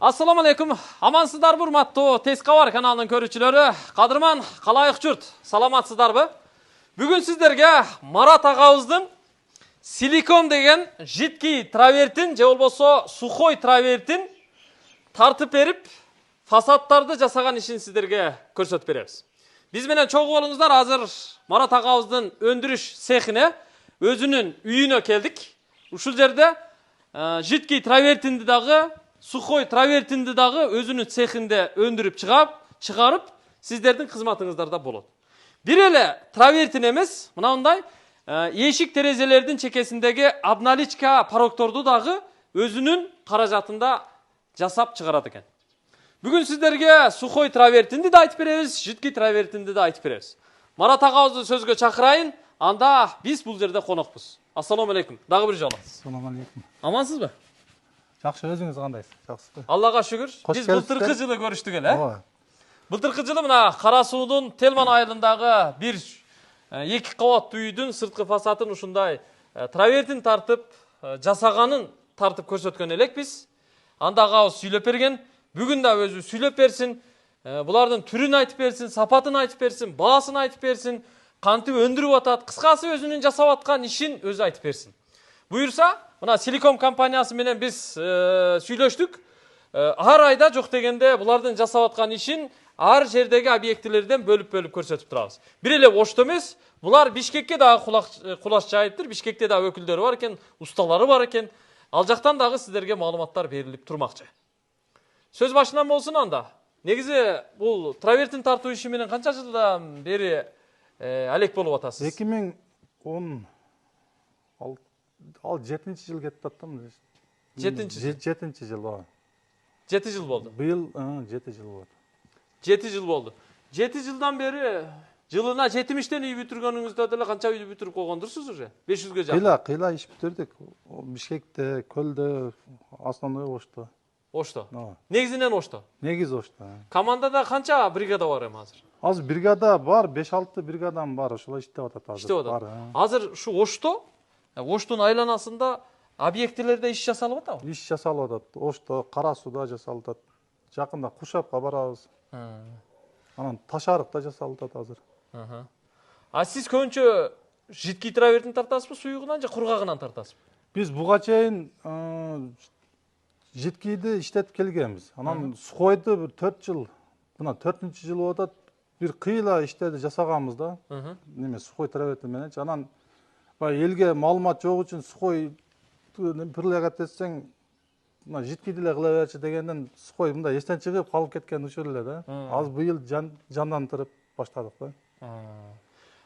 Assalamu alaikum. Amansızlar urmаттуу Tez Kabar kanalının көрүүчүлөрү. Кадырман, калайык журт. Саламатсыздарбы? Бүгүн сиздерге Марат агабыздын силикон деген жидкий травертин же болбосо сухой травертин тартып берип, фасадтарды жасаган ишин сиздерге көрсөтүп беребиз. Биз менен чогуу болуңуздар. Азыр Марат агабыздын өндүрүш цехине, өзүнүн үйүнө келдик. Ушул жерде жидкий травертинди дагы сухой травертинди дагы өзүнүн цехинде өндүрүп чыгарып, сиздердин кызматыңыздарда болот. Бир эле травертин эмес, мынандай эшик терезелердин чекесиндеги обналичка порогторду дагы өзүнүн каражатында жасап чыгарат экен. Бүгүн сиздерге сухой травертинди да айтып беребиз, жидкий травертинди да айтып беребиз. Марат агабызды сөзгө чакырайын, анда биз бул жерде конокпуз. Ассаламу алейкум. Дагы бир жолу. Ассаламу алейкум. Амансызбы? Жакшы, өзүңүз кандайсыз? Жакшысызбы? Аллага шүгүр. Биз былтыркы жылы көрүштүк эле. Ооба. Былтыркы жылы мына Кара суудун Телман айылындагы бир эки кабаттуу үйдүн сырткы фасадын ушундай травертин тартып жасаганын тартып көрсөткөн элекпиз. Анда агабыз сүйлөп берген. Бүгүн да өзү сүйлөп берсин. Булардын түрүн айтып берсин, сапатын айтып берсин, баасын айтып берсин, кантип өндүрүп атат, кыскасы өзүнүн жасап аткан ишин өзү айтып берсин. Буюрса, мына Силикон компаниясы менен биз сүйлөштүк. Ар айда жок дегенде булардын жасап аткан ишин ар жердеги объектилерден бөлүп көрсөтүп турабыз. Бир эле Ошто эмес, булар Бишкекке дагы кулаш жайыптыр. Бишкекте дагы өкүлдөрү бар экен, усталары бар экен. Ал жактан дагы сиздерге маалыматтар берилип турмакчы. Сөз башынан болсун анда. Негизи бул травертин тартуу иши менен канча жылдан бери алек болуп атасыз? 2010 ал 7-чи жыл кетип аттым. 7-чи жыл ооба. 7 жыл болду. Быйыл 7 жыл болду. 7 жыл болду. 7 жылдан бери жылына 70тен үй бүтүргөнүңүздө деле канча үйдү бүтүрүп койгондурсуз уже? 500ге жакын. Кыйла иш бүтүрдүк. Бишкекте, Көлдө, основной Ошто. Ошто. Ооба. Негизинен Ошто. Негиз Ошто. Командада канча бригада бар эми азыр? Азыр бригада бар, 5-6 бригадам бар, ошолор иштеп атат азыр. Иштеп атат. Азыр ушу Оштун айланасында объектилерде иш жасалып атабы? Иш жасалып атат. Ошто, Кара сууда жасалып атат. Жакында Кушапка барабыз. Анан Ташарыкта жасалып атат азыр. А сиз көбүнчө жидкий травертин тартасызбы, суюгунан же кургагынан тартасызбы? Биз буга чейин жидкийди иштетип келгенбиз. Анан сухойду бир 4 жыл, мына 4-чү жыл болуп атат. Бир кыйла иштерди жасаганбыз да. Неме сухой травертин менен. Анан элге маалымат жок үчүн сухой прилагать этсең, мына жидкийди эле кыла берчи дегенден сухой мындай эстен чыгып калып кеткен учур эле да. Азыр быйыл жандандырып баштадык да.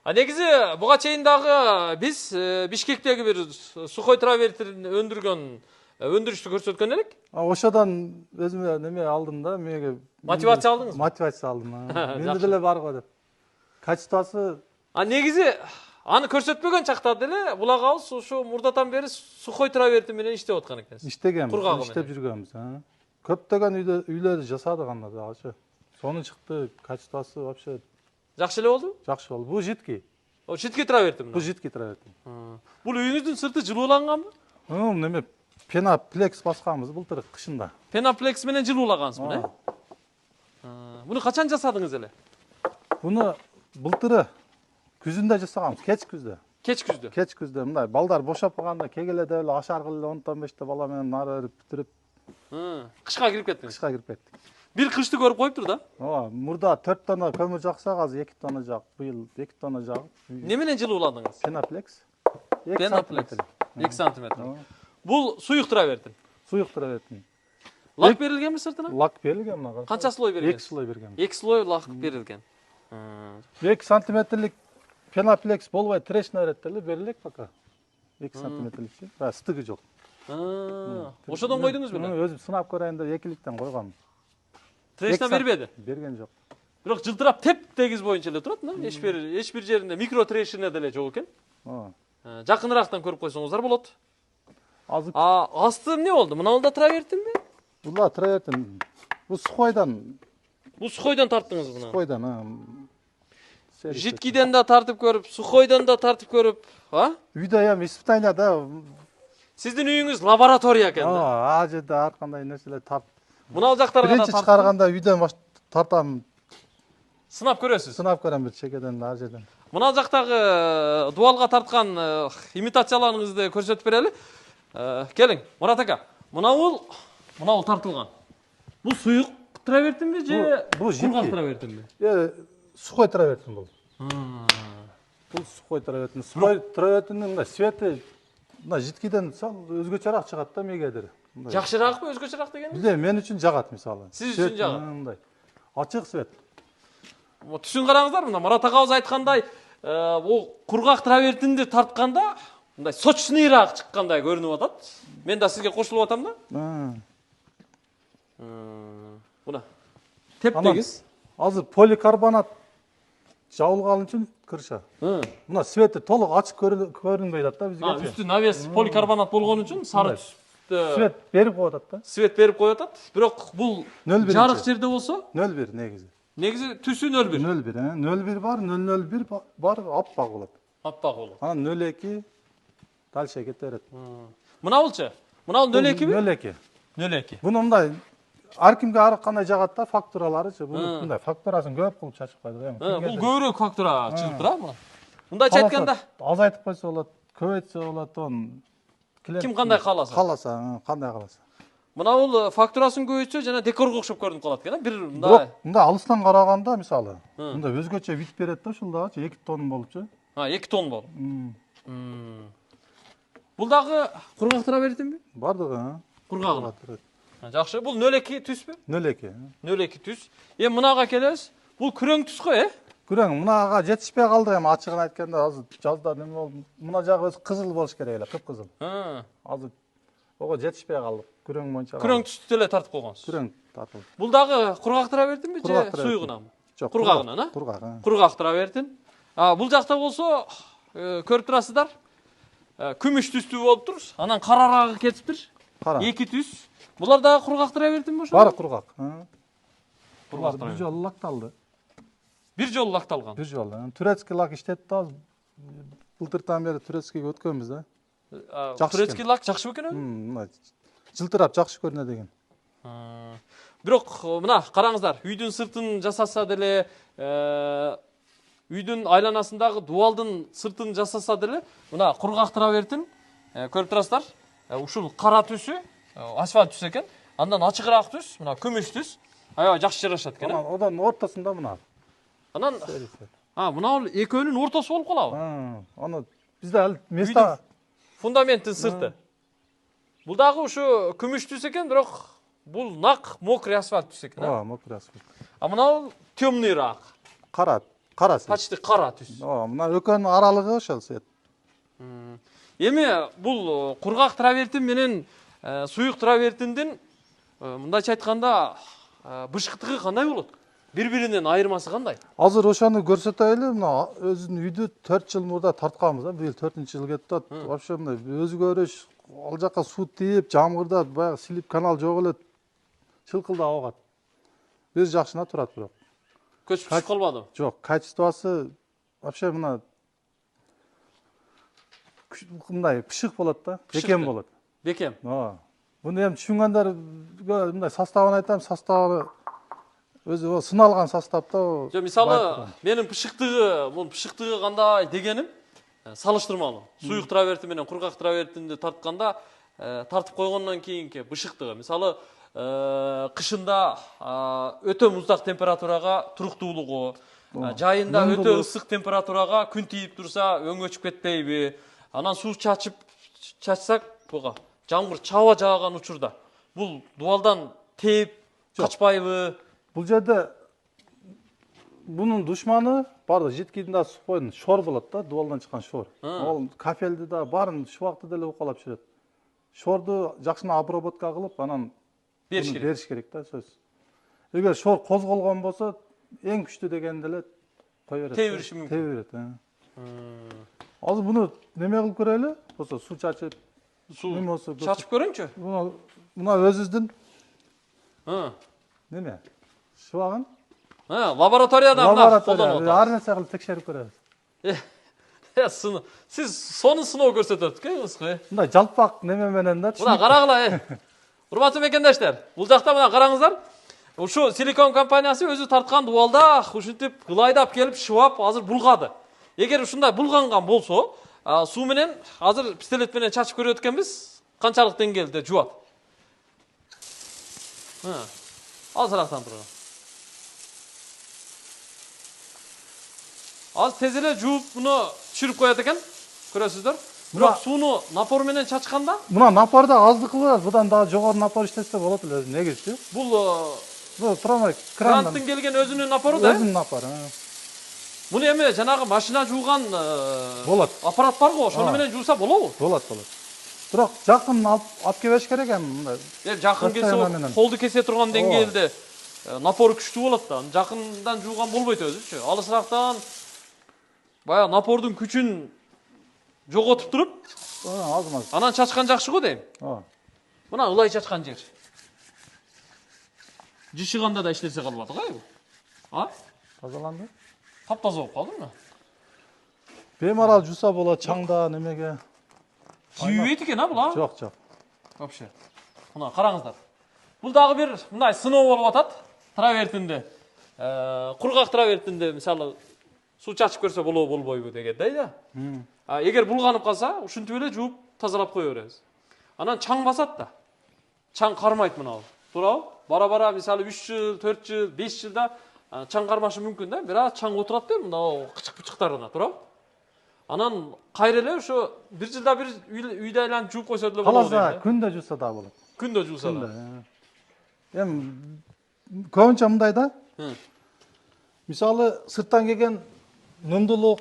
А негизи буга чейин дагы биз Бишкектеги бир сухой травертин өндүрүштү көрсөткөн элек. Ошодон өзүмө неме алдым да, меге мотивация алдыңызбы? Мотивация алдым. Менде деле бар го деп. Качествосы. А негизи аны көрсөтпөгөн чакта деле бул агабыз ушу мурдатан бери сухой травертин менен иштеп аткан экенсиз. Иштегенбиз, иштеп жүргөнбүз. Көптөгөн үйлөрдү жасадык анда дагычы. Сонун чыкты, качествосы вообще жакшы эле болду? Жакшы болду. Бул жидкий. О, жидкий травертин. Бул жидкий травертин. Бул үйүңүздүн сырты жылууланганбы? Неме пеноплекс басканбыз былтыр кышында. Пеноплекс менен жылуулагансызбы, Буну качан жасадыңыз эле? Буну былтыры күзүндө жасаганбыз, кеч күздө. Кеч күздө. Кеч күздө мындай балдар бошоп калганда кегеледе эле ашаргыл эле 10-15 бала менен нары өрип бүтүрүп. Кышка кирип кеттиңиз. Кышка кирип кеттик. Бир кышты көрүп коюптур да? Ооба, мурда 4 тонна көмүр жаксак, азыр 2 тонна жак. Быйыл 2 тонна жагып. Не менен жылууландыңыз? Пеноплекс. 2 сантиметр. Бул суюк травертин. Суюк травертин. Лак берилгенби сыртына? Лак берилген мага. Канча слой берилген? 2 слой берген. 2 слой лак берилген. 2 сантиметрлик пеноплекс болбой трещина берет деле берилек пока. 2 сантиметрликчи. Стыгы жок. Ошодон койдуңуз беле? Өзүм сынап көрөйүн деп 2ликтен койгом. Трещина бербеди? Берген жок. Бирок жылтырап теп тегиз боюнча эле турат, эч бир жеринде микро трещина деле жок экен. Жакыныраактан көрүп койсоңуздар болот. Асты эмне болду? Мына да травертинби? Бул травертин. Бул сухойдан. Бул сухойдан тарттыңыз буну? Сухойдан. Жидкийден да тартып көрүп, сухойдан да тартып көрүп, Үйдө эми испытания да. Сиздин үйүңүз лаборатория экен да. Ал жерде ар кандай нерселер Мына жактарга да Биринчи чыгарганда үйдөн тартам, сынап көрөсүз. сынап көрөм бир чекеден ар жерден. Мына жактагы дуалга тарткан имитацияларыңызды көрсөтүп берели. Келиң, Мурат ака. Мынабул тартылган. Бул суюк травертинби же бул жидкий. кургак травертинби? Сухой травертин бул. Бул сухой травертин. Сухой травертиндин мындай свети мына жидкийден өзгөчөрөөк чыгат да эмнегедир. Жакшыраакпы, өзгөчөрөөк деген? Бизде мен үчүн жагат мисалы. Сиз үчүн жагат. Мындай ачык свет. Түсүн караңыздар, мына Мурат агабыз айткандай, бул кургак травертинди тартканда мындай сочныйраак чыккандай көрүнүп атат. Мен да сизге кошулуп атам да. Мына тептегиз. Азыр поликарбонат жабылган үчүн кырша. Мына свети толук ачык көрүнбөй атат да бизге. Үстү навес поликарбонат болгон үчүн сары түстө свет берип коюп атат да. свет берип коюп атат. Бирок бул 0,1 жарык жерде болсо 0,1 негизи. негизи түсү 0,1. 0,1, 0,1 бар, 0,01 бар, аппак болот. Аппак болот. Анан 0,2 дальше кете берет. Мынабулчу? Мынабул 0,2би? 0,2. 0,2. Буну мындай ар кимге ар кандай жагат да, фактураларычы. Бул мындай фактурасын көп кылып чачып койдук эми. Бул көбүрөөк фактура чыгып тура мына. Мындайча айтканда, азайтып койсо болот, көбөйтсө болот, он ким кандай кааласа. Кандай кааласа. Мына бул фактурасын көбөйтсө жана декорго окшоп көрүнүп калат экен, бир мындай. Мындай алыстан караганда мисалы, мындай өзгөчө вид берет да ушул дагычы 2 тонн болупчу. 2 тонн болуп. Бул дагы кургак травертинби? Бардыгы, Кургагы. Жакшы. Бул 0,2 түспү? 0,2. 0,2 түс. Мынага келебиз. Бул күрөң түс го, Күрөң, мынага жетишпей калдык эми ачыгын айтканда, азыр жазда неме болду. Мына жагы өзү кызыл болуш керек эле, кыпкызыл. Азыр ого жетишпей калдык. Күрөң боюнча. Күрөң түстү эле тартып койгонсуз. Күрөң тартылды. Бул дагы кургак травертинби же суюгунамы? Жок, кургагынан, а? Кургак. Кургак травертин. Бул жакта болсо, көрүп турасыздар. Күмүш түстүү болуптур. Анан карарагы кетиптир. Кара. 2 түс. Булар дагы кургак травертинби ошо? Бары кургак. Кургак Бир жолу лакталды. Бир жолу лакталган. Бир жолу. Турецкий лак иштетти да. Былтыртан бери турецкийге өткөнбүз да. Турецкий лак жакшы бекен? Мына жылтырап жакшы көрүнө деген. Бирок мына караңыздар, үйдүн сыртын жасаса деле, үйдүн айланасындагы дуалдын сыртын жасаса деле, мына кургак травертин көрүп турасыздар. Ушул кара түсү асфальт түс экен. Андан ачыгыраак түс, мына күмүш түс. Аябай жакшы жарашат экен. Одан ортосунда мына. Анан мына бул экөөнүн ортосу болуп калабы? Аны бизде ал места фундаменттин сырты. Бул дагы ушу күмүш түс экен, бирок бул нак мокрый асфальт түс экен. Мокрый асфальт. Мына бул темныйраак. Кара свет. Почти кара түс. Мына экөөнүн аралыгы ошол свет. Эми бул кургак травертин менен суюк травертиндин мындайча айтканда бышыктыгы кандай болот? Бири-биринен айырмасы кандай? Азыр ошону көрсөтөлү. Мына өзүнүн үйдү 4 жыл мурда тартканбыз да. Быйыл 4-жыл кетип атат. Вообще мындай өзгөрүш, ал жака суу тийип, жамгырда баягы силип канал жок эле чылкылдап агат. Бир жакшына турат бирок. Көчүп чыгып калбады? Жок, качествосы вообще мына мындай пышык болот да, бекем болот. Бекем. Буну эми түшүнгөндөргө мындай составын айтам, составы өзү сыналган состав да. Жо, мисалы, менин пышыктыгы кандай дегеним салыштырмалуу. Суюк травертин менен кургак травертинди тартканда тартып койгондон кийинки бышыктыгы. Мисалы, кышында өтө муздак температурага туруктуулугу, жайында өтө ысык температурага күн тийип турса өң өчүп кетпейби? Анан суу чачсак, буга жамгыр чаба жааган учурда бул дуалдан тээп качпайбы? Бул жерде бунун душманы бардык жидкийдин да сухойдун шор болот да, дуалдан чыккан шор. Ал кафелди да баарын шубакты деле укалап жүрөт. Шорду жакшына обработка кылып, анан бериш керек да сөз. Эгер шор козголгон болсо, эң күчтүү дегенди эле кое берет. Тебириши мүмкүн. Тебирет. Азыр буну неме кылып көрөлү? Болсо суу чачып, чачып көрөңчү. Мына өзүбүздүн неме? Шубагын? Лабораторияда мына колдонуп атат. Ар нерсе кылып текшерип көрөбүз. Сиз сонун сыноо көрсөтөт экенсиз го. Мындай жалпак неме менен да. Мына карагыла, Урматтуу мекендештер, бул жакта мына караңыздар. Ушу Силикон компаниясы өзү тарткан дубалда ушинтип ылайдап келип шыбап азыр булгады. Эгер ушундай булганган болсо, суу менен азыр пистолет менен чачып көрөт экенбиз. Канчалык деңгээлде жуат. Азырактан турган. Az tez эле жууп муну түшүрүп коет экен. Көрөсүздөр. Бирок сууну напор менен чачканда, Мына напорда аздык кылат, будан дагы жогору напор иштесе болот эле өзү негизчи. бул Турамай крандан. гранттын келген өзүнүн напору да. Өзүнүн напору. Муну эми жанагы машина жууган Болот. аппарат бар го, ошону менен жууса болобу? Болот. Бирок жакын алып келбеш керек эми мындай. Жакын келсе колду кесе турган деңгээлде напору күчтүү болот да. Жакындан жууган болбойт өзүчү. Алысырактан баягы напордун күчүн жоготуп туруп, Азмаз. анан чачкан жакшы го дейм. Мына ылай чачкан жер. Жишиганда да иштесе калып атат го бул. Тазаланды. Таптаза болуп калды мына. Бемарал жуса болот чаңда немеге. Жийбейт экен бул, Жок. Вообще. Мына караңыздар. Бул дагы бир мындай сыноо болуп атат. Травертинде. Кургак травертинде мисалы суу чачып көрсө болобу болбойбу дегендей да. Эгер булганып калса, ушинтип эле жууп тазалап кое беребиз. Анан чаң басат да. Чаң кармайт мына. Туурабы? Бара-бара мисалы 3 жыл, 4 жыл, 5 жылда чаң кармашы мүмкүн да. Бирок чаң отурат да мына кычык-пычыктарына, туурабы? Анан кайра эле ошо 1 жылда бир үйдө айланып жууп койсо деле болот. Каласа күндө жуса да болот. Күндө жууса да. Эми көбүнчө мындай да. Мисалы сырттан келген нымдуулук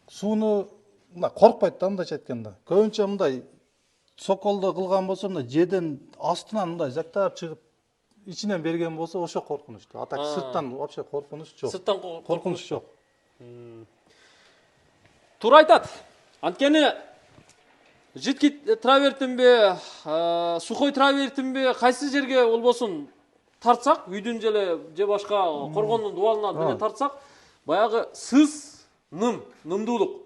сууну коркпойт да мындайча айтканда. Көбүнчө мындай соколдо кылган болсо мындай жерден астынан мындай жактап чыгып ичинен берген болсо ошо коркунучтуу. А так сырттан вообще коркунуч жок. Сырттан Коркунуч жок. Туура айтат. Анткени жидки травертинби, сухой травертинби кайсы жерге болбосун тартсак, үйдүн же башка коргондун дубалына менен тартсак, баягы сыз, нымдуулук,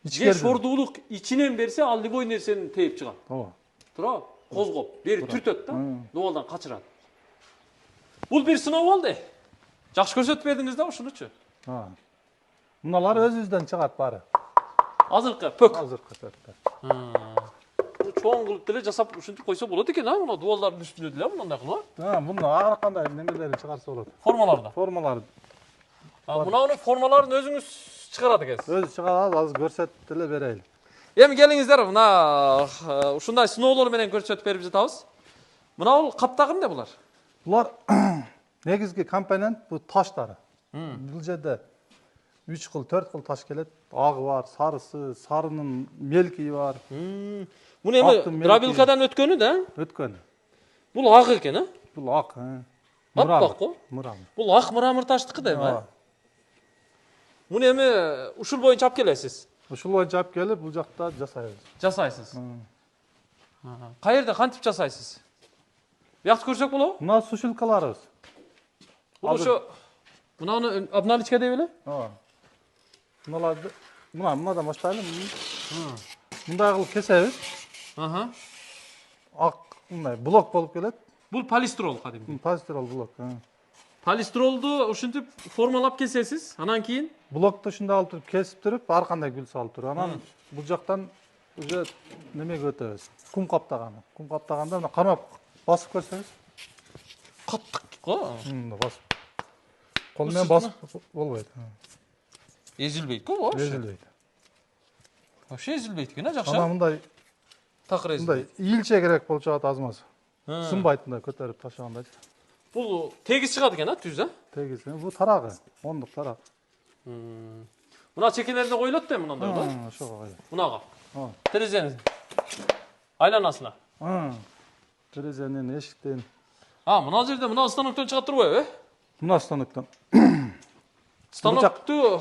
же шордуулук ичинен берсе, ал любой нерсени тээп чыгат. Туурабы? Козгоп, бери түртөт да, дубалдан качырат. Бул бир сыноо болду. Жакшы көрсөтүп бердиңиз да ушунучу. Муналар өзүбүздөн чыгат баары. Азыркы пөк. Азыркы пөк. Чоң кылып деле жасап ушинтип койсо болот экен, мына дубалдардын үстүнө деле мындай кылып. Муну ар кандай немелерин чыгарса болот. Формаларда. Формалар. Мунун формаларын өзүңүз чыгарат экенсиз. Өзү чыгарат, азыр көрсөтүп деле берейли. Эми келиңиздер, мына ушундай сыноолор менен көрсөтүп берип жатабыз. Мына бул каптагы эмне булар? Булар негизги компонент бул таштары. Бул жерде 3 кыл, 4 кыл таш келет. Агы бар, сарысы, сарынын мелкии бар. Муну эми дробилкадан өткөнү да? Өткөнү. Бул ак экен, Бул ак. Аппак го? Мрамор. Бул ак мрамор таштыкы дейм, Муну эми ушул боюнча алып келесиз. Ушул боюнча алып келип, бул жакта жасайбыз. Жасайсыз. Каерде кантип жасайсыз? Буякты көрсөк болобу? Мына сушилкаларыбыз. Бул ошо мынаны обналичка деп эле? Мыналарды мынадан баштайлы. Мындай кылып кесебиз. Ак мындай блок болуп келет. Бул полистрол кадимки. Полистрол блок. Полистролду ушинтип формалап кесесиз, анан кийин блокты ушундай алып туруп кесип туруп, ар кандай гүл салып туруп, анан бул жактан уже немеге өтөбүз. Кум каптаганы. Кум каптаганда мына кармап басып көрсөңүз. каттык го. Басып. Кол менен басып болбойт. Эзилбейт го, Эзилбейт. Вообще эзилбейт экен, жакшы. Анан мындай такыр эзилбейт. мындай ийилче керек болуп чыгат азмаз. Сынбайт мындай көтөрүп ташлаганда. Бул тегиз чыгат экен, түз, Тегиз. Бул тарагы, ондук тарак. Мына чекелерине коюлат да мындай да? Ошого коюлат. Мунага. Терезенин айланасына. Терезенин, эшиктен. Мына жерде мына станоктон чыгат турбайбы, Мына станоктон. Станокту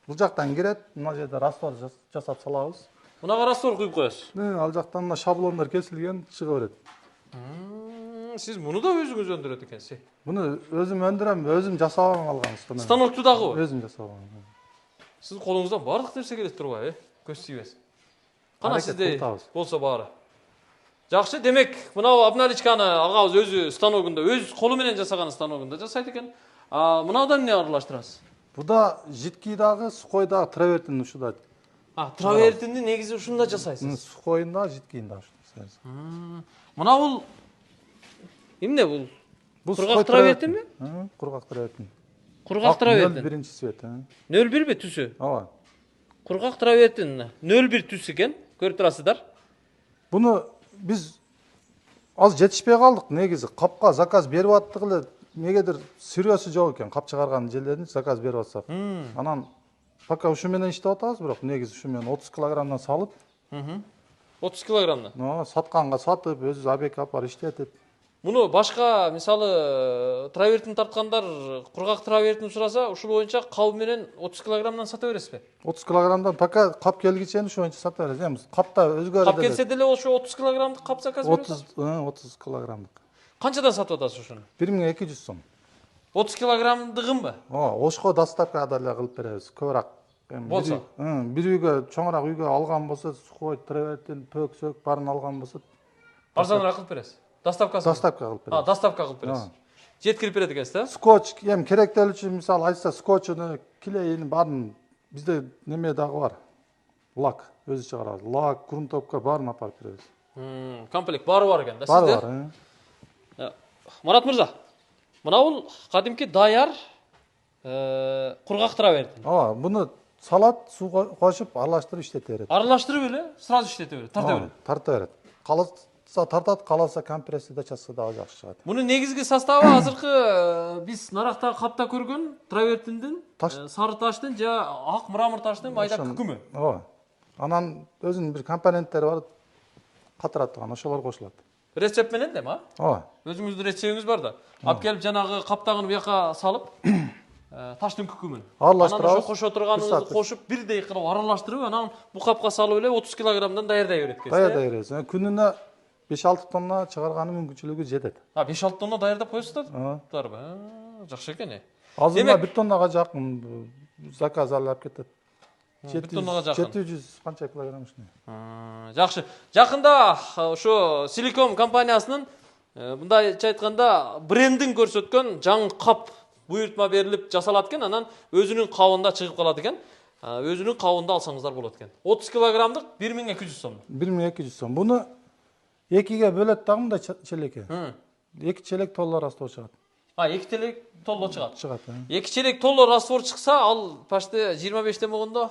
Бул жактан кирет, мына жерде раствор жасап салабыз. мунага раствор куюп коесуз. Ал жактан мына шаблондор кесилген чыга берет. Сиз муну да өзүңүз өндүрөт экенсиз. Буну өзүм өндүрөм, өзүм жасап алган станок. Станокту дагы өзүм жасап алган. Сиздин колуңуздан баардык нерсе келет турбайбы, көз тийбес. Кана сизде болсо баары. Жакшы, демек, мынау обналичканы агабыз өзү станогунда, өз колу менен жасаган станогунда жасайт экен. Мынаудан эмне аралаштырасыз? Бу да жидкийдагы, сухойдагы травертин ушуда. Травертинди негизи ушунда жасайсыз. Сухойунда, жидкийинде ушунда. Мына бул эмне бул? Бул Кургак травертинби? Кургак травертин. Кургак травертин. 01 цвет. 01 түсү? Ооба. Кургак травертин 01 түс экен. Көрүп турасыздар. Буну биз аз жетишпей калдык негизи. Капка заказ берип аттык эле, негедир сырьёсу жок экен. Кап чыгарган жерлердин заказ берип атсак. Анан пока ушу менен иштеп атабыз, бирок негизи ушу менен 30 килограммдан салып, 30 килограммдан. Сатканга сатып, өзү объект алып барып иштетип. Муну башка, мисалы, травертин тарткандар кургак травертин сураса, ушул боюнча кабы менен 30 килограммдан сата бересизби? 30 килограммдан пока кап келгиче ушу боюнча сата беребиз. Эми капта өзгөрүп Кап келсе деле ошо 30 килограммдык кап заказ бересиз? 30 килограммдык. Канчадан сатып атасыз ошону? 1200 сом. 30 килограммдыгынбы? Ошко доставка деле кылып беребиз. Көбүрөөк. Болсо. Бир үйгө, чоңураак үйгө алган болсо, сухой травертин, пөк-сөк баарын алган болсо, Арзаныраак кылып бересиз. Доставкасы. доставка кылып беребиз. Доставка кылып бересиз. Жеткирип берет экенсиз, да? Скотч, эми керектелүү үчүн мисалы айтса скотчуну, клейин баарын бизде неме дагы бар. Лак, өзү чыгарабыз. Лак, грунтовка баарын алып барып беребиз. Комплект баары бар экен да Баары сизде? бар. Марат мырза, мына бул кадимки даяр кургак травертин. Ооба, буну салат, суу кошуп, аралаштырып иштете берет. Аралаштырып эле сразу иштете берет, тарта берет. Тарта берет. Каласа тартат, каласа компрессияда чачса дагы жакшы чыгат. Мунун негизги составы азыркы биз наракта капта көргөн травертиндин, сары таштын же ак мрамор таштын майда күкүмү. Ооба. Анан өзүнүн бир компоненттери бар, катырат турган, ошолор кошулат. Рецепт менен дем, Ооба. Өзүңүздүн рецептиңиз бар да. Алып келип жанагы каптагын буяка салып, таштын күкүмүн. Аралаштырабыз. Анан ошо кошо турганыңызды кошуп, бирдей кылып аралаштырып, анан бу капка салып эле 30 килограммдан даярдай берет экенсиз. Даярдай беребиз. Күнүнө 5-6 тонна чыгарганы мүмкүнчүлүгү жетет. 5-6 тонна даярдап коесуздарбы? Жакшы экен. Азырына 1 тоннага жакын заказ алып кетет. 1 тоннага жакын. 700 канча килограмм ушуну. Жакшы. Жакында ошо Силиком компаниясынын мындайча айтканда брендин көрсөткөн жаңы кап буйртма берилип жасалат экен, анан өзүнүн кабында чыгып калат экен. Өзүнүн кабында алсаңыздар болот экен. 30 килограммдык 1200 сом. 1200 сом. Буну экиге бөлөт дагы мындай челекке. 2 челек толло раствор чыгат. 2 челек толло чыгат. Чыгат. 2 челек толло раствор чыкса, ал почти 25 болгондо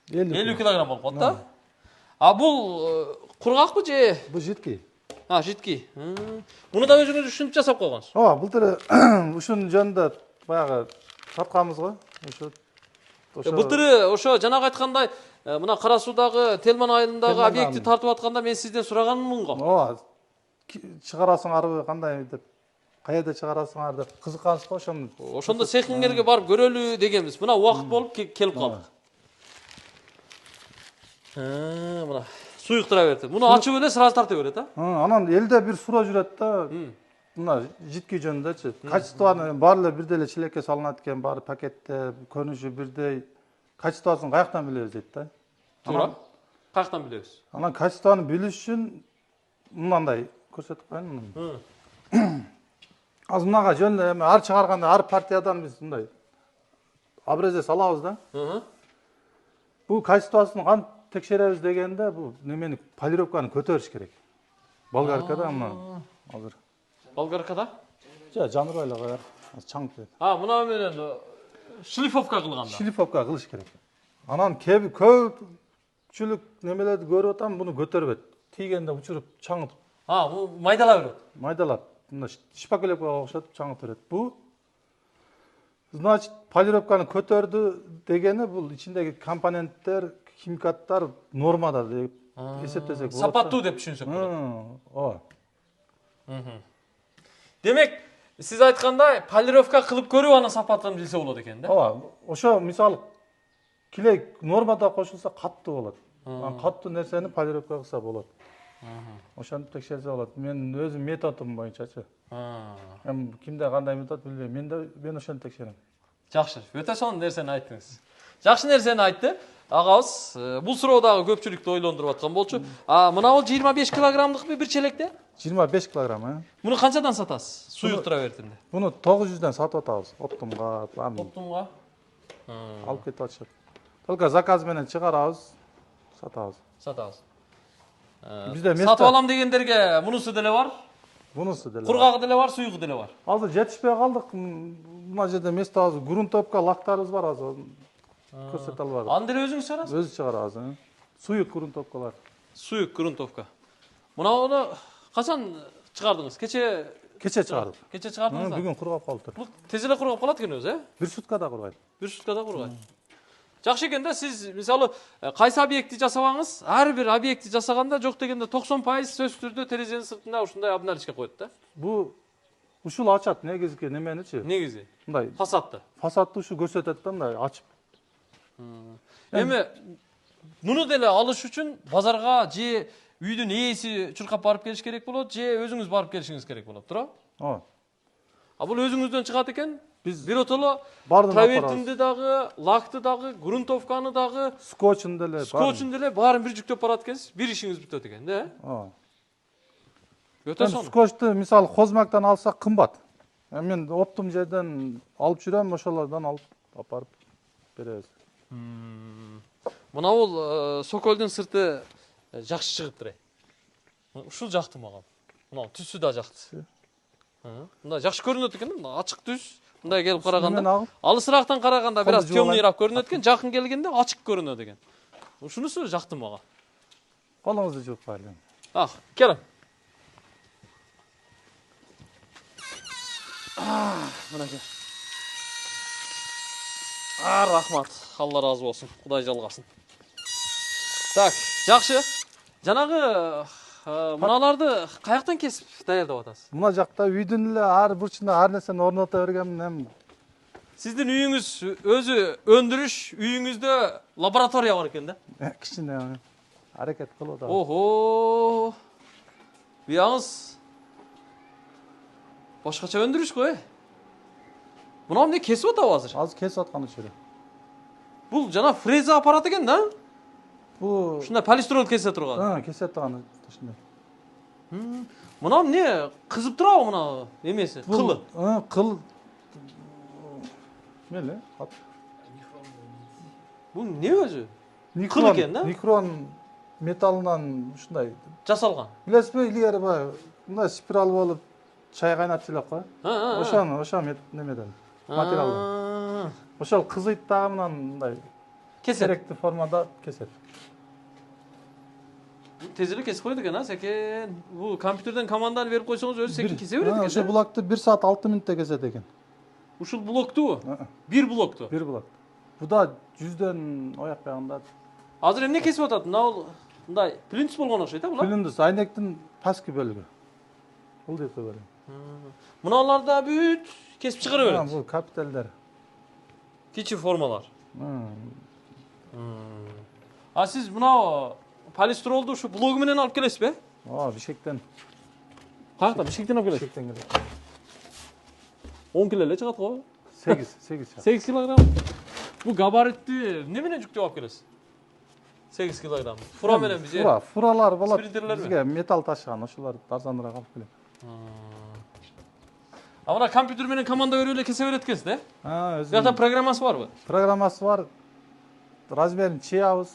50 килограмм болуп калат да. Бул кургакпы же? Бул жидкий. Жидкий. Муну да өзүңүз түшүнүп жасап койгонсуз. Ооба, былтыр ушунун жөнүндө баягы тартканбыз го. Былтыр ошо жанагы айткандай, мына Кара Суудагы Телман айылындагы объектти тартып атканда мен сизден сураганмын го. Ооба. Чыгарасыңарбы, кандай деп, каерде чыгарасыңар деп кызыккансыз го ошону. Ошондо цехиңерге барып көрөлү дегенбиз. Мына убакыт болуп келип калдык. Мына суюк травертин. Муну ачып эле сразу тарта берет, Анан элде бир суроо жүрөт да. Мына жидкий жөнүндөчү. Качествоны баары эле бирдей эле челекке салынат экен, баары пакетте, көрүнүшү бирдей. Качествосын каяктан билебиз дейт да. Туура. Каяктан билебиз? Анан качествоны билиш үчүн мындай көрсөтүп коеюн. Азыр мынага жөн эле ар чыгарганда ар партиядан биз мындай образец алабыз да. Бул качествосын кантип текшеребиз дегенде, бул немени полировканы көтөрүш керек. Болгаркада мына азыр. Болгаркада? Жандырбай эле коер. Чаң кетет. Мына менен шлифовка кылганда. Шлифовка кылыш керек. Анан көпчүлүк немелерди көрүп атам, буну көтөрбөйт. Тийгенде учуруп чаңытып. Бул майдалап берет. Майдалап. Мына шпакелепкага окшотуп чаңытып берет. Бул значит полировканы көтөрдү дегени бул ичиндеги компоненттер, химикаттар нормада деп эсептесек болот. Сапаттуу деп түшүнсөк болот. Ооба. Демек, сиз айткандай полировка кылып көрүп анын сапатын билсе болот экен да? Ооба. Ошо мисалы килей нормада кошулса каттуу болот. Каттуу нерсени полировка кылса болот. Ошентип текшерсе болот. Мен өзүм методум боюнчачы. Эми кимде кандай метод билбейм. Мен ошентип текшерем. Жакшы, өтө сонун нерсени айттыңыз. Жакшы нерсени айтты. агабыз бул суроо дагы көпчүлүктү ойлондуруп аткан болчу. Мына бул 25 килограммдыкпы бир челекте? 25 килограмм. Муну канчадан сатасыз? Суюктура бертинде. Bunu 900'den satып атабыз. Оптумга, Топтумга. алып кетип атышат. Только заказ менен чыгарабыз, сатабыз. Сатабыз. Бизде Сатып алам дегендерге мунусу деле бар. Bunысы деле. Кургагы деле бар, суюгу деле бар. Азыр жетишпей калдык. Мына жерде местабыз, грунтовка лактарыбыз бар азыр. Көрсөтө албадык. Аны деле өзүңүз чыгарасыз? Өзү чыгарабыз. Суюк грунтовкалар. Суюк грунтовка. Мунуну качан чыгардыңыз? Кече чыгардык. Кече чыгардыңыз да? Бүгүн кургап калыптыр. Бул тез эле кургап калат экен өзү, Бир суткада кургайт. Бир суткада кургайт. Жакшы экен да, сиз мисалы кайсы объектти жасабаңыз, ар бир объектти жасаганда жок дегенде 90% сөзсүз түрдө терезенин сыртында ушундай обналичка коет да. Ушул ачат негизги неменичи? Негизи Мындай фасадты. фасадты ушу көрсөтөт да мындай ачып. Эми муну деле алыш үчүн базарга же үйдүн ээси чуркап барып келиш керек болот, же өзүңүз барып келишиңиз керек болот, туурабы? Ооба. Бул өзүңүздөн чыгат экен. Биз биротоло бардын травертинди дагы, лакты дагы, грунтовканы дагы, скотчун деле, скотчун деле баарын бир жүктөп барат экенсиз. Бир ишиңиз бүтөт экен, да? Ооба. Өтө сонун. Скотчту мисалы Хозмактан алсак кымбат. Мен оптум жерден алып жүрөм, ошолордон алып апарып беребиз. Мына бул Соколдун сырты жакшы чыгыптыр. Ушул жакты мага. Мына түсү да жакты. Мындай жакшы көрүнөт экен, ачык түс. Мындай келип караганда, алысырактан караганда бир аз темныйраак көрүнөт экен, жакын келгенде ачык көрүнөт экен. Ушунусу жакты мага. Колуңузду жууп кайлы. Келем. Мынакей. Рахмат. Алла разы болсун. Кудай жалгасын. Так, жакшы. Жанагы мыналарды каяктан кесип даярдап атасыз? Мына жакта үйдүн эле ар бурчуна ар нерсени орното бергенмин. Сиздин үйүңүз өзү өндүрүш, үйүңүздө лаборатория бар экен да? Кичине аракет кылып атабыз. Ого. Бияңыз башкача өндүрүш го, Мына эмне кесип атабы азыр? Азыр кесип аткан учуру. Бул жана фреза аппарат экен да? Бул Ушундай полистирол кесе турган. кесип аткан ушундай. Мына эмне кызып турабы мына эмеси? Кылы. Кыл. Меле? Бул не өзү? Кыл экен да? Микрон металлынан ушундай Жасалган. билесизби, илгери баягы мындай спираль болуп чай кайнатып элек го. Ошо немеден материалдан. Ошол кызыйт дагы менен мындай керектүү формада кесет. Тез эле кесип коет экен, секен. Бул компьютерден команданы берип койсоңуз өзү секен кесе берет экен. Ошол блокты 1 саат 6 мүнөттө кесет экен. Ушул блокту? Бир блокту. Бир блок. Буда 100дөн ояк бягында. Азыр эмне кесип атат? Мындай плинтус болгон окшойт да булар? Плинтус айнектин паски бөлүгү. Бул деп коелу. Мыналарда бүт кесип чыгара берет. Бул капиталдар. Кичи формалар. Сиз мына полистиролду ушу блогу менен алып келесизби? Бишкектен. Каяктан? Бишкектен алып келесиз? Бишкектен келет. 10 кило эле чыгат го. 8 килограмм. Бул габаритти эмне менен жүктөп алып келесиз? 8 килограмм. Фура менен биз. Фуралар болот. Спринтерлер Бизге металл ташыган, ошолор арзаныраак алып келет. Мына компьютер менен команда берип эле кесе берет экенсиз, да? Өзү. Бuyakta программасы барбы? Программасы бар. Размерин чыябыз.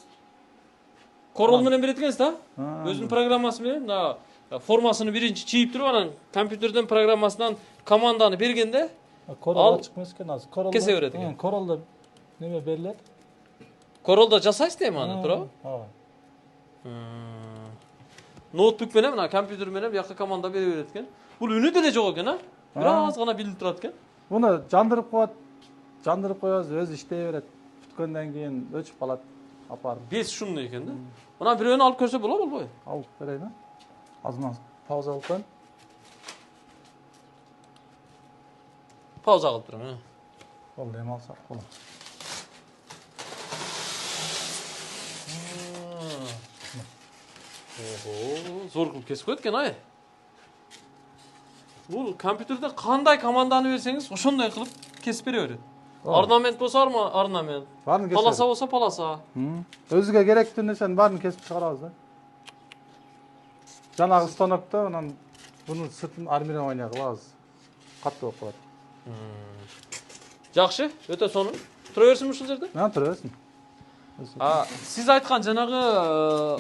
Корол менен берет экенсиз, да? Өзүнүн программасы менен мына формасыны биринчи чийип туруп, анан компьютерден программасынан команданы бергенде, Корол ачык эмес экен азыр. Корол кесе берет экен. Королдо неме берилет? Королдо жасайсыз дейм аны, туурабы? Ооба. Ноутбук менен мына компьютер менен бuyakta команда бере берет экен. Бул үнү деле жок экен, Бир аз гана билинип турат экен. Буну жандырып коет. Жандырып коебуз, өзү иштей берет. Бүткөндөн кийин өчүп калат. Апарып. 5 шунный экен да. Мына бирөөнү алып көрсө болобу, болбойбу? Алып берейин. Азман пауза кылып коеюн. Пауза кылып туруң, Болду, эми алсак болот. Зор кылып кесип коет экен, Бул компьютерде кандай команданы берсеңиз, ошондой кылып кесип бере берет. Ornament болса орнамент. Барын Паласа кесер. болса паласа. Өзүгө керектүү нерсенин баарын кесип чыгарабыз да. Жанагы станокто анан бунун сыртын армирование кылабыз. Катуу болуп калат. Жакшы, өтө сонун. Тура берсинби ушул жерде? Тура берсин. Сиз айткан жанагы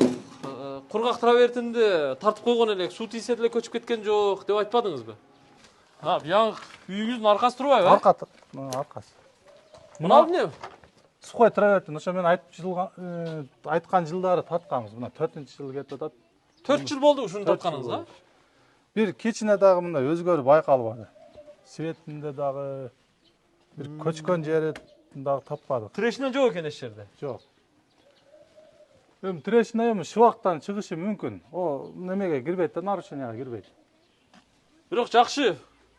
кургак травертинди тартып койгон элек, суу тийсе деле көчүп кеткен жок деп айтпадыңызбы? Бияң үйүңүздүн аркасы турбайбы? Аркасы. Мына эмне? Сухой травертин ошо мен айткан жылдары тартканбыз. Мына 4-жыл кетип атат. 4 жыл болду ушуну тартканыңызга? Бир кичине дагы мындай өзгөрүү байкалбады. Светинде дагы бир көчкөн жери дагы таппадык. Трешина жок экен эч жерде. Жок. Трешина шыбактан чыгышы мүмкүн. О немеге кирбейт да, нарушенияга кирбейт. Бирок жакшы.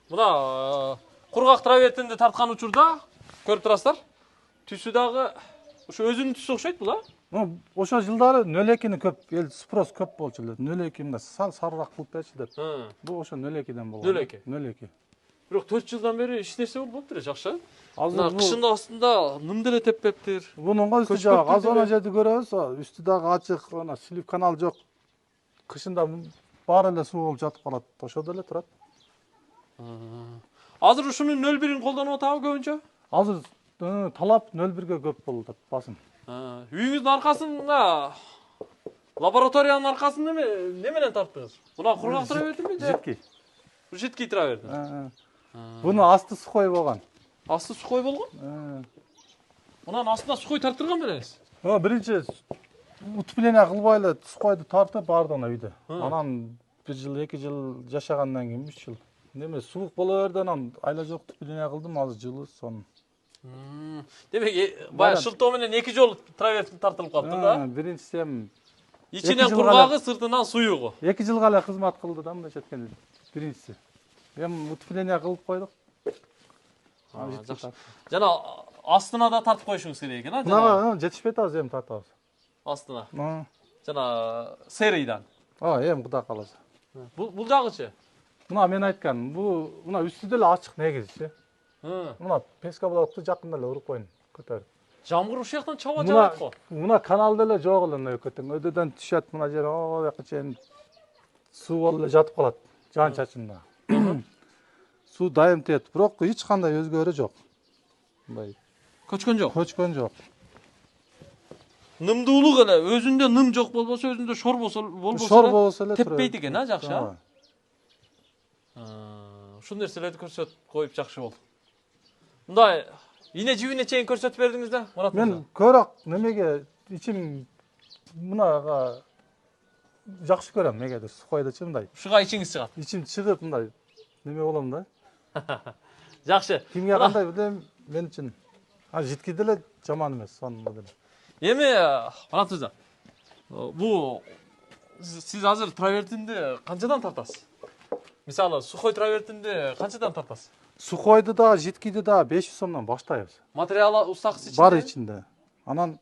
Мына кургак травертинди тарткан учурда көрүп турасыздар. Түсү дагы ошо өзүнүн түсү окшойт бул, Ошо жылдары 02-ни көп эл спрос көп болчу эле. 02 мында сарыраак кылып берчи деп. Бул ошо 02ден болгон. 02. Бирок 4 жылдан бери эч нерсе болуп эле жакшы. Азыр Кышын астында ным деле теппептир. Бунунга үстү жагы газона жерди көрөбүз. Үстү дагы ачык, ана слив канал жок. Кышында баары эле суу болуп жатып калат. Ошо деле турат. Азыр ушунун 01-ин колдонуп атабы көбүнчө? Азыр талап 01ге көп болуп атат басым. Үйүңүздүн аркасында лабораториянын аркасын не менен тарттыңыз? Мына кургак травертинби? Житки. Житки травертин. Буну асты сухой болгон. Асты сухой болгон? Мунун астына сухой тарттырган белеңиз? Биринчи утепление кылбай эле сухойду тартып бардыгына үйдө. Анан 1 жыл, 2 жыл жашагандан кийин 3 жыл. Неме суук боло берди, анан айла жок утепление кылдым, азыр жылы сонун. Демек, бая шылтоо менен 2 жол травертин тартылып калыптыр да? Биринчиси эми ичинен кургагы, сыртынан суюгу. 2 жылга эле кызмат кылды да, мындайча айтканда. Биринчиси. Эми утепление кылып койдук. Жана астына да тартып коюшуңуз керек экен, Мына жетишпейт азыр эми тартабыз. Астына. Жана серыйдан. Эми кудай кааласа. Бул дагычы? Мына мен айтканым, мына үстү деле ачык негизчи. Мына пескоблокты жакында эле уруп коюн, көтөрүп. Жамгыр ушул жактан чабат жаат го. Мына канал деле жок эле мына өкөтөн. Өдөдөн түшөт мына жер, о жака чейин суу болуп эле жатып калат жаан чачында. Суу дайым тиет, бирок эч кандай өзгөрүү жок. Мындай Көчкөн жок. көчкөн жок. Нымдуулук эле, өзүндө ным жок болбосо, өзүндө шор болбосо эле теппейт экен, жакшы. Ушул нерселерди көрсөтүп коюп жакшы болду. Мындай ине жибине чейин көрсөтүп бердиңиз да, Мурат мырза. Мен көрөк немеге ичим мынага жакшы көрөм, негедир сухойдучу мындай. Ушуга ичиңиз чыгат. Ичим чыгып мындай неме болом да. Жакшы. Кимге кандай билем, мен үчүн. Житки деле жаман эмес, сонун деле. Эми, Мурат мырза, бул сиз азыр травертинди канчадан тартасыз? Мисалы, сухой травертинди канчадан тартасыз? Сухойду да, житкиди да 500 сомдон баштайбыз. Материалы устакысы ичинде? Бар ичинде. Анан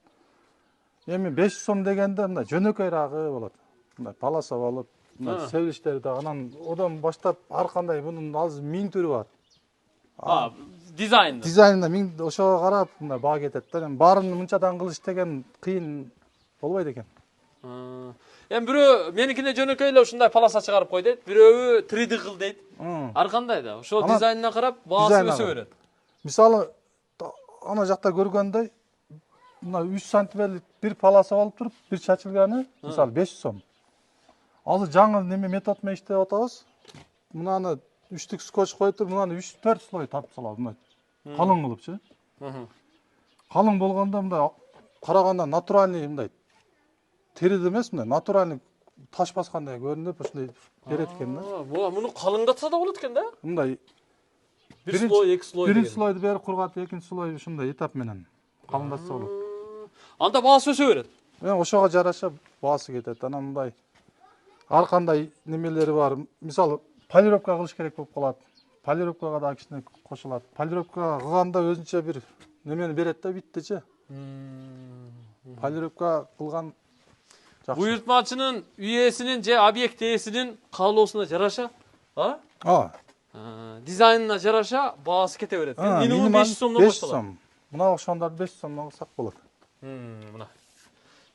эми 500 сом дегенде мындай жөнөкөйрагы болот. Мындай паласа болуп, мындай себилиштери да анан одан баштап ар кандай бунун азыр 1000 түрү бар. Дизайнда. Дизайнда 1000 ошого карап мындай баа кетет да. Баарын мынчадан кылыш деген кыйын болбойт экен. Эми бирөө меникине жөнөкөй эле ушундай паласа чыгарып кой дейт, бирөөү 3D кыл дейт. Ар кандай да. Ошо дизайнына карап баасы өсө берет. Мисалы, ана жакта көргөндөй, мына 3 сантиметрлик бир паласа болуп туруп, бир чачылганы, мисалы 500 сом. Азыр жаңы неме метод менен иштеп атабыз. Мынаны 3-түк скотч коюп туруп, мынаны 3-4 слой тартып салабыз, мындай. Калың кылыпчы. Калың болгондо мындай караганда натуральный мындай терид эмес, мындай натуральный таш баскандай көрүнүп, ушундай берет экен да. Муну калыңдатса да болот экен да? Мындай Бир слой, 2 слой. Биринчи слойду бери кургат, экинчи слой ушундай этап менен калыңдатса болот. Анда баасы өсө берет. Ошого жараша баасы кетет. Анан мындай ар кандай немелери бар. Мисалы, полировка кылыш керек болуп калат. Полировкага да кичине кошулат. Полировка кылганда өзүнчө бир немени берет да, биттичи. Полировка кылган жакшы. Буйртмачынын үйесинин же объект ээсинин каалоосуна жараша, Дизайнына жараша баасы кете берет. Минимум Minimum 500 сомдон 500 башталат. сом. Мына окшондор 500 сомдон алсак болот. Мына.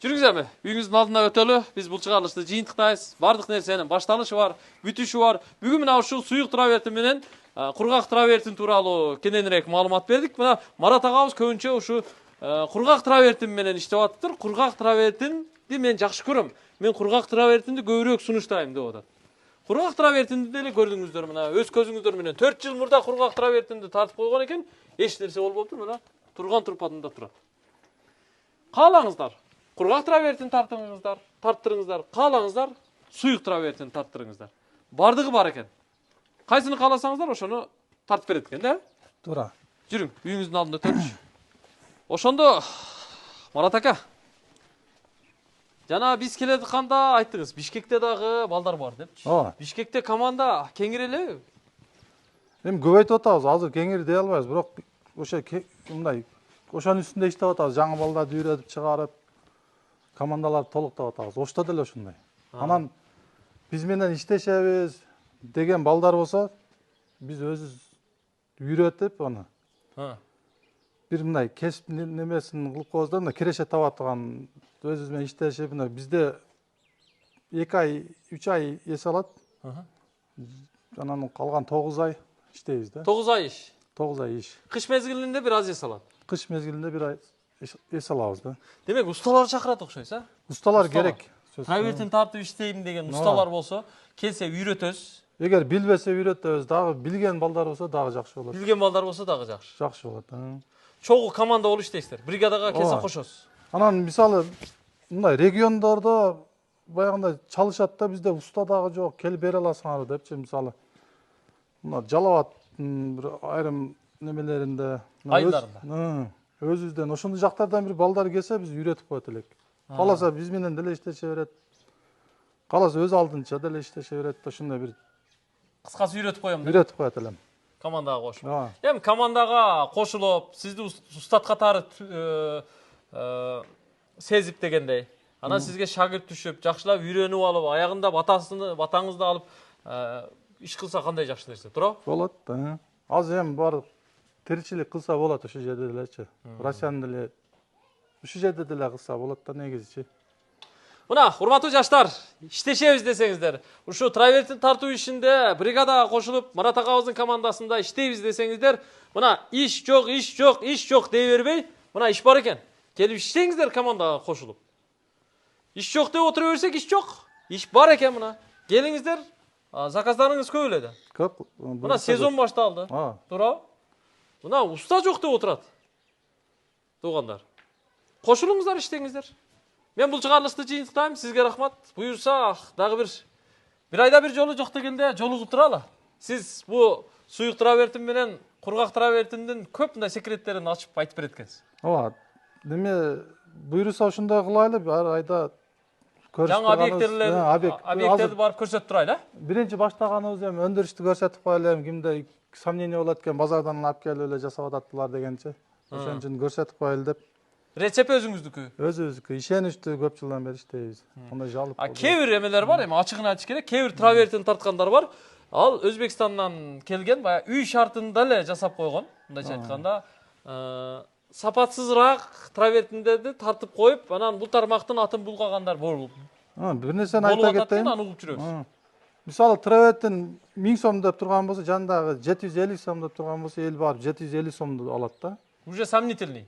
Жүрүңүз эми, үйүңүздүн алдына өтөлү. Биз бул чыгарылышты жыйынтыктайбыз. Бардык нерсенин башталышы бар, бүтүшү бар. Бүгүн мына ушул суюк травертин менен кургак травертин тууралуу кененирээк маалымат бердик. Мына Марат агабыз көбүнчө ушу кургак травертин менен иштеп атыптыр. Кургак травертинди мен жакшы көрөм. Мен кургак травертинди көбүрөөк сунуштайм деп атат. Кургак травертинди деле көрдүңүздөр мына өз көзүңүздөр менен 4 жыл мурда кургак травертинди тартып койгон экен. Эч нерсе болбоптур, мына турган турпатында турат. Каалаңыздар, кургак травертин тарттырыңыздар, каалаңыздар, суюк травертин тарттырыңыздар. Бардыгы бар экен. Кайсыны кааласаңыздар, ошону тартып берет экен да? Туура. Жүрүң, үйүңүздүн алдында өтөлүчү. Ошондо Марат ака, жана биз келе атканда айттыңыз, Бишкекте дагы балдар бар депчи. Ооба. Бишкекте команда кеңири элеби? Эми көбөйтүп атабыз. Азыр кеңири дей албайбыз, бирок ошо мындай ошонун үстүндө иштеп атабыз. Жаңы балдарды үйрөтүп чыгарып, командаларды толуктап атабыз. Ошто деле ушундай. Анан биз менен иштешебиз деген балдар болсо, биз өзүбүз үйрөтүп аны бир мындай кесип немесин кылып коебуз да, мына киреше таба турган өзүбүз менен иштешип, мына бизде 2 ай, 3 ай эс алат. Анан калган 9 ай иштейбиз да. 9 ай иш. 9 ай иш. Кыш мезгилинде бир аз эс алат. Кыш мезгилинде бир ай эс алабыз да. Демек усталар чакырат окшойт, а? Усталар керек. Травертин тартып иштейм деген усталар болсо, келсе үйрөтөбүз. Эгер билбесе үйрөтөбүз, дагы билген балдар болсо дагы жакшы болот. Билген балдар болсо дагы жакшы. Жакшы болот. Чогуу команда болуп иштейсиздер. Бригадага келсе кошосуз. Анан мисалы мындай региондордо баягындай чалышат да, бизде уста дагы жок, келип бере аласыңар депчи, мисалы. Мына Жалал абадтын бир айрым немелеринде, Айылдарында. Өзүбүздөн ошондой жактардан бир балдар келсе, биз үйрөтүп коет элек. Кааласа биз менен деле иштеше берет. Кааласа өз алдынча деле иштеше берет. Ошондой бир Кыскасы үйрөтүп коем деп. үйрөтүп коет элем. Командага кошуп. Эми командага кошулуп, сизди устат катары сезип дегендей. Анан сизге шагирт түшүп, жакшылап үйрөнүп алып, аягында батаңызды алып иш кылса кандай жакшы нерсе, туурабы? Болот да. Азыр эми баардык тиричилик кылса болот ошол жерде делечи. Россияны деле ушул жерде деле кылса болот да негизичи. Мына, урматтуу жаштар, иштешебиз десеңиздер, ушу травертин тартуу ишинде бригадага кошулуп, Марат агабыздын командасында иштейбиз десеңиздер, мына иш жок дей бербей, мына иш бар экен. Келип иштеңиздер командага кошулуп. Иш жок деп отура берсек, иш жок. Иш бар экен мына. Келиңиздер, заказдарыңыз көп эле да. Көп. Мына сезон башталды. Туурабы? Мына уста жок деп отурат. Туугандар. Кошулуңуздар, иштеңиздер. Мен бул чыгарылышты жыйынтыктайм. Сизге рахмат. Буюрса, дагы бир айда бир жолу жок дегенде жолугуп туралы. Сиз бу суюк травертин менен кургак травертиндин көп мындай секреттерин ачып айтып берет экенсиз. Ооба. Неме буюрса ошондой кылайлы, ар айда жаңы объекттерди барып көрсөтүп турайлы. Биринчи баштаганыбыз эми өндүрүштү көрсөтүп коелу, эми кимде сомнение болот экен, базардан алып келип эле жасап ататтылар дегенчи. Ошон үчүн көрсөтүп коелу деп. Рецепт өзүңүздүкү? Өзүбүздүкү, ишеничтүү, көп жылдан бери иштейбиз. Мындай жалып. Кээ бир эмелер бар, эми ачыгын айтыш керек. Кээ бир травертин тарткандар бар. Ал Өзбекстандан келген, баягы үй шартында эле жасап койгон. Мындайча айтканда, сапатсызыраак травертиндерди тартып коюп, анан бул тармактын атын булгагандар болуп. Бир нерсени айта кетейин. Аны угуп жүрөбүз. Мисалы травертин 1000 сом деп турган болсо, жандагы 750 сом деп турган болсо, эл барып 750 сомду алат да. Уже сомнительный.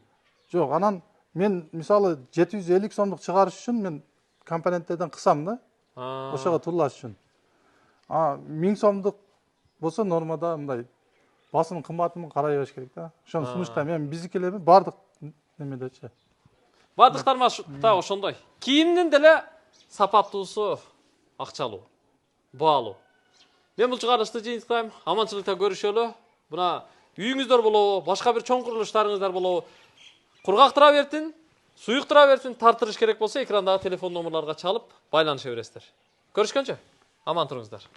Жок, анан мен мисалы 750 сомдук чыгарыш үчүн мен компоненттерден кысам да. Ошого турлаш үчүн. 1000 сомдук болсо нормада мындай басынын кымбатын карай бериш керек да. Ошону сунуштайм. Эми биздикилердин бардык немедечи. Бардык тармакта ошондой. Кийимдин деле сапаттуусу акчалуу, баалуу. Мен бул чыгарылышты жыйынтыктайм. Аманчылыкта көрүшөлү. Мына үйүңүздөр болобу, башка бир чоң курулуштарыңыздар болобу, кургак травертин, суюк травертин тартырыш керек болсо, экрандагы телефон номерларга чалып байланыша бересиздер. Көрүшкөнчө, аман туруңуздар.